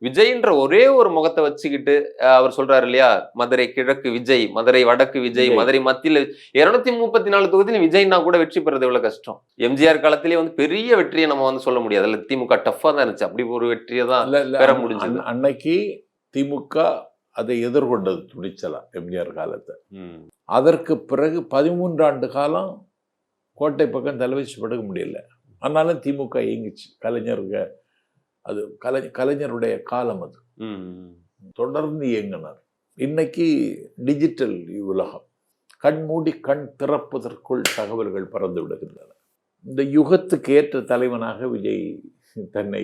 விஜய்ன்ற ஒரே ஒரு முகத்தை வச்சுக்கிட்டு அவர் சொல்றாரு இல்லையா, மதுரை கிழக்கு விஜய், மதுரை வடக்கு விஜய், மதுரை மத்தியில 234 தொகுதியிலும் விஜய்னா கூட வெற்றி பெறது எவ்வளவு கஷ்டம். எம்ஜிஆர் காலத்திலேயே வந்து பெரிய வெற்றியை நம்ம வந்து சொல்ல முடியாது. அதுல திமுக டஃபா தான் இருந்துச்சு. அப்படி ஒரு வெற்றியை தான் பெற முடிஞ்சது. அன்னைக்கு திமுக அதை எதிர்கொண்டது துணிச்சலா எம்ஜிஆர் காலத்தை. அதற்கு பிறகு 13 ஆண்டு காலம் கோட்டை பக்கம் தலைவச்சு படுக்க முடியல. ஆனாலும் திமுக இயங்கிச்சு. கலைஞருக்கு அது கலைஞருடைய காலம் அது. தொடர்ந்து இயங்கினார். இன்னைக்கு டிஜிட்டல் உலகம். கண் மூடி கண் திறப்பதற்குள் தகவல்கள் பறந்து விடுகின்றன. இந்த யுகத்துக்கு ஏற்ற தலைவனாக விஜய் தன்னை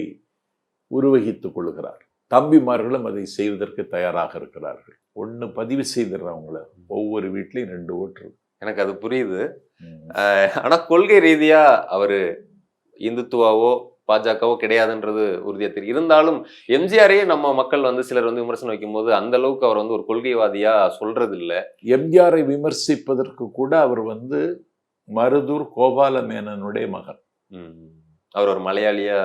உருவகித்துக் கொள்கிறார். தம்பிமார்களும் அதை செய்வதற்கு தயாராக இருக்கிறார்கள். ஒன்று பதிவு செய்திடறவங்கள ஒவ்வொரு வீட்லையும் 2 ஓட்டு. எனக்கு அது புரியுது. ஆனா கொள்கை ரீதியா அவரு இந்துத்துவாவோ பாஜகவோ கிடையாதுன்றது உறுதியா தெரியும். இருந்தாலும் எம்ஜிஆரே நம்ம மக்கள் வந்து சிலர் வந்து விமர்சனம் வைக்கும் போது அந்த அளவுக்கு அவர் வந்து ஒரு கொள்கைவாதியா சொல்றது இல்ல. எம்ஜிஆரை விமர்சிப்பதற்கு கூட அவர் வந்து மருதூர் கோபால மேனனுடைய மகன். அவர் ஒரு மலையாளியா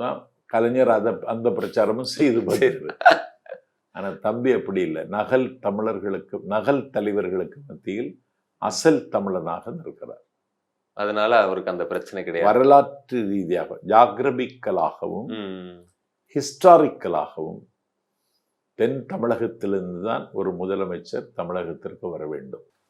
தான். கலைஞர் அந்த பிரச்சாரமும் செய்து போயிருது. ஆனா தம்பி அப்படி இல்லை. நகல் தலைவர்களுக்கு மத்தியில் அசல் தமிழனாக இருக்கிறார். அதனால அவருக்கு அந்த பிரச்சனை கிடையாது. வரலாற்று ரீதியாக ஜாகிரபிக்கலாகவும் ஹிஸ்டாரிக்கலாகவும் தென் தமிழகத்திலிருந்து தான் ஒரு முதலமைச்சர் தமிழகத்திற்கு வர வேண்டும்.